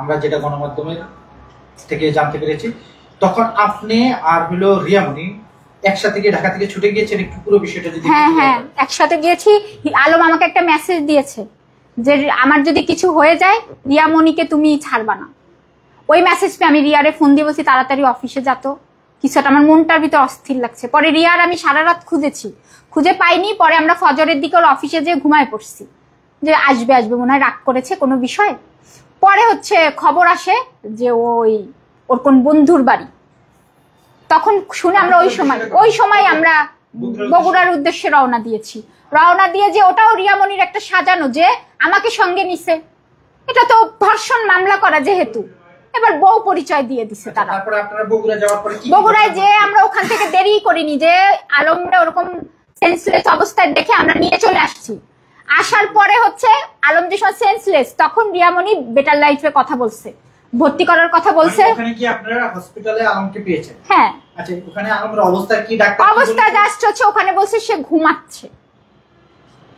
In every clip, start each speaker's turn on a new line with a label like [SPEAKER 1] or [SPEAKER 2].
[SPEAKER 1] আমরা যেটা গণমাধ্যমের থেকে জানতে পেরেছি, তখন আপনি আর হলো রিয়ামণি একসাথে গিয়ে ঢাকা থেকে ছুটে গিয়েছেন, একটু পুরো বিষয়টা যদি।
[SPEAKER 2] হ্যাঁ, একসাথে গিয়েছি। আলম আমাকে একটা মেসেজ দিয়েছে যে আমার যদি কিছু হয়ে যায় রিয়ামণিকে তুমি ছাড়বা না। ওই মেসেজ পেয়ে আমি রিয়ারে ফোন দিয়ে বলছি তাড়াতাড়ি অফিসে যেত, কিছুটা আমার মনটার ভিতরে অস্থির লাগছে। পরে রিয়ার আমি সারা রাত খুঁজেছি, খুঁজে পাইনি। পরে আমরা ফজরের দিকে ওর অফিসে যেয়ে ঘুমায় পড়ছি যে আসবে মনে হয়, রাগ করেছে কোনো বিষয়। পরে খবর আসে যে ওর কোন বন্ধুর বাড়ি। তখন শুনে আমরা ওই সময় আমরা বগুড়ার উদ্দেশ্যে রওনা দিয়েছি। রওনা দিয়ে যে ওটাও রিয়ামণির একটা সাজানো, যে আমাকে সঙ্গে নিছে। এটা তো ধর্ষণ মামলা করা, যেহেতু এবার বউ পরিচয় দিয়ে দিছে তারা। বগুড়ায় যে আমরা ওখান থেকে দেরি করিনি, যে আলমরা ওরকম সেন্সলেস অবস্থায় দেখে আমরা নিয়ে চলে আসছি। আসার পরে আলম যে সময় সেন্সলেস, তখন রিয়ামণি বেটার লাইফে কথা বলছে, ভর্তি করার কথা বলছে।
[SPEAKER 1] ওখানে কি আপনারা হসপিটালে আলমকে পেয়েছেন?
[SPEAKER 2] হ্যাঁ।
[SPEAKER 1] আচ্ছা, ওখানে আলমের অবস্থা কি? ডাক্তার
[SPEAKER 2] অবস্থা জাস্ট ওখানে বলছে সে ঘুমাচ্ছে,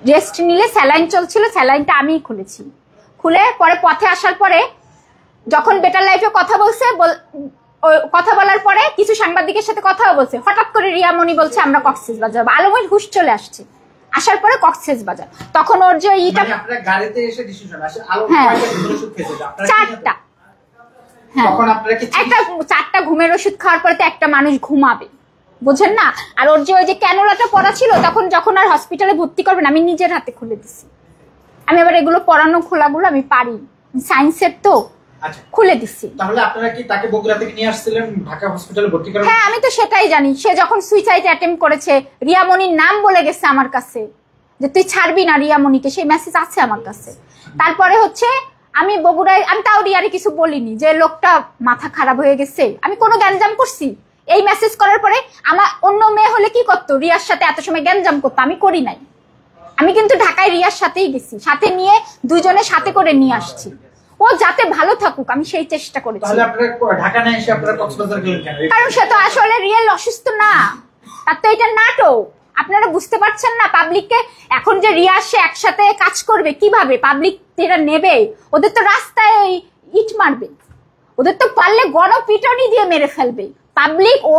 [SPEAKER 2] রেস্ট নিলে। স্যালাইন চলছিল, স্যালাইনটা আমিই খুলেছি। খুলে পরে পথে আসার পরে যখন বেটার লাইফে কথা বলছে, কথা বলার পরে কিছু সাংবাদিকের সাথে কথাও বলছে, হঠাৎ করে রিয়ামণি বলছে আমরা কক্সবাজার। আলমের হুশ চলে আসছে। আসার পরে কক্সবাজার, তখন ওর যে ইটা
[SPEAKER 1] গাড়িতে এসে ডিসিশন আসে আলম
[SPEAKER 2] চারটা। তখন আপনারা কি একটা 4টা ঘুমের ওষুধ খাওয়ার পরে তো একটা মানুষ ঘুমাবে, বুঝেন না? আর ওর যে ওই যে ক্যানুলাটা পড়া ছিল, যখন আর হসপিটালে ভর্তি করবেন আমি নিজের হাতে খুলে দিছি। আমি আবার এগুলো পড়ানো খোলাগুলো আমি পারি, সায়েন্সের তো।
[SPEAKER 1] আচ্ছা, খুলে
[SPEAKER 2] দিছি।
[SPEAKER 1] তাহলে আপনারা কি তাকে বগুড়া থেকে নিয়ে আসছিলেন ঢাকা হসপিটালে ভর্তি করার?
[SPEAKER 2] হ্যাঁ, আমি তো সেটাই জানি। সে যখন সুইসাইড অ্যাটেম্প করেছে, রিয়ামণির নাম বলে গেছে আমার কাছে যে তুই ছাড়বি না রিয়ামণিকে, সেই মেসেজ আছে আমার কাছে। তারপরে আমি বগুড়ায়, আমি তাও রিয়ারে কিছু বলিনি যে লোকটা মাথা খারাপ হয়ে গেছে, আমি কোনো গ্যাঞ্জাম করছি? এই মেসেজ করার পরে আমার অন্য মেয়ে হলে কি করতো, রিয়ার সাথে এত সময় গ্যাঞ্জাম করতো, আমি করি নাই। আমি কিন্তু ঢাকায় রিয়ার সাথেই গেছি, সাথে নিয়ে দুইজনের সাথে করে নিয়ে আসছি। ও যাতে ভালো থাকুক আমি সেই চেষ্টা করেছি।
[SPEAKER 1] তাহলে আপনারা ঢাকা না এসে আপনারা কক্সবাজার গেলেন কেন?
[SPEAKER 2] কারণ সে তো আসলে রিয়েল অসুস্থ না, তার তো এটা নাটক। আপনারা বুঝতে পারছেন না? পাবলিককে এখন যে রিয়া সে একসাথে কাজ করবে কিভাবে, পাবলিক যেটা নেবে, ওদের তো রাস্তায় ইট মারবে, ওদের তো পারলে গণপিটনি দিয়ে মেরে ফেলবে পাবলিক। ও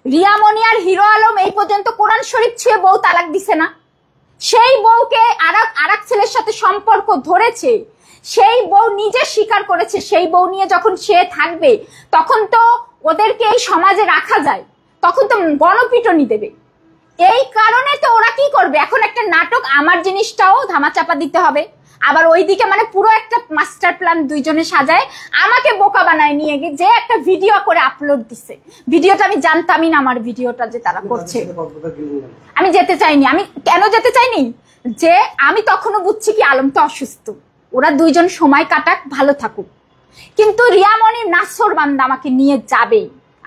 [SPEAKER 2] রিয়ামণি আর হিরো আলম এই পর্যন্ত কোরআন শরীফ ছুঁয়ে বউ তালাক দিছে না? সেই বউকে আরেক ছেলের সাথে সম্পর্ক ধরেছে, সেই বউ নিজে স্বীকার করেছে। সেই বউ নিয়ে যখন সে থাকবে তখন তো ওদেরকে এই সমাজে রাখা যায়, তখন তো গণপিটনি দেবে। এই কারণে তো ওরা কি করবে, এখন একটা নাটক, আমার জিনিসটাও ধামাচাপা দিতে হবে। আবার ওইদিকে পুরো একটা মাস্টার প্ল্যান দুইজনে সাজায় আমাকে বোকা বানায় নিয়ে গিয়ে যে একটা ভিডিও করে আপলোড দিছে। ভিডিওটা আমি জানতামই না, আমার ভিডিওটা যে তারা করছে। আমি যেতে চাইনি। আমি কেন যেতে চাইনি, যে আমি তখনও বুঝছি কি আলম তো অসুস্থ, ওরা দুইজন সময় কাটাক, ভালো থাকুক। কিন্তু রিয়ামণি নাসর বান্দা আমাকে নিয়ে যাবে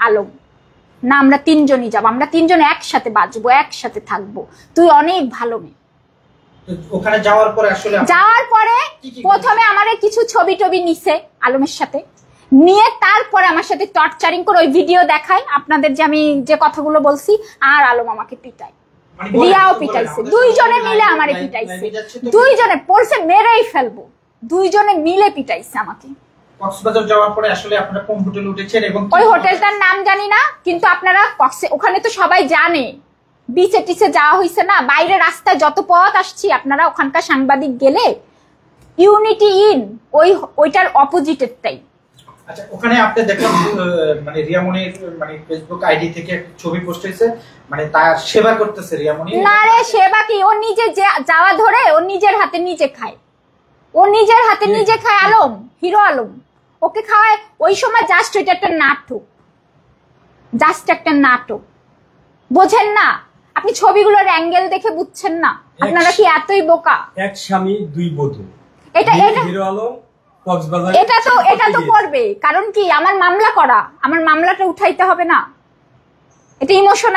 [SPEAKER 2] আলম না, আমরা 3জনই যাবো, আমরা 3জন একসাথে বাঁচবো, একসাথে থাকবো। তুই অনেক ভালো মেয়ে।
[SPEAKER 1] ওখানে যাওয়ার পরে
[SPEAKER 2] প্রথমে আমারে কিছু ছবি টবি নিছে আলমের সাথে নিয়ে, তারপরে আমার সাথে টর্চারিং করে ওই ভিডিও দেখায় আপনাদের, যে আমি যে কথাগুলো বলছি। আর আলম আমাকে পিটায়, রিয়াও পিটাইছে, দুইজনে মিলে আমারে পিটাইছে। দুইজনে বলছে মেরেই ফেলবো, দুইজনে মিলে পিটাইছে আমাকে।
[SPEAKER 1] কক্সবাজার যাওয়ার পরে আসলে আপনারা কোন হোটেলে উঠেছেন? এবং
[SPEAKER 2] ওই হোটেলটার নাম জানি না, কিন্তু আপনারা ওখানে তো সবাই জানে, বিচে টিচে যাওয়া হয়েছে না, বাইরে রাস্তায় যত পথ আসছি আপনারা ওখানকার সাংবাদিক গেলে ইউনিটি ইন ওইটার অপোজিটেরটাই।
[SPEAKER 1] আচ্ছা, ওখানে আপনি দেখলাম রিয়ামণির ফেসবুক আইডি থেকে ছবি পোস্ট হয়েছে, তার সেবা করতেছে রিয়ামণি।
[SPEAKER 2] না রে, সেবা কি, ও নিজে যাওয়া ধরে ও নিজের হাতে নিজে খায়, ও নিজের হাতে নিজে খায়। আলম, হিরো আলম ওকে খাওয়ায়। ওই সময় জাস্ট ওইটা একটা নাটক, জাস্ট একটা নাটক, বোঝেন না? আপনি ছবিগুলোর অ্যাঙ্গেল দেখে বুঝছেন না? আপনারা কি এতই বোকা?
[SPEAKER 3] এক স্বামী দুই বধূ,
[SPEAKER 2] এটা
[SPEAKER 3] হিরো আলম কক্সবাজার,
[SPEAKER 2] এটা তো করবে। কারণ কি, আমার মামলা করা, আমার মামলাটা উঠাইতে হবে না? এটা ইমোশনাল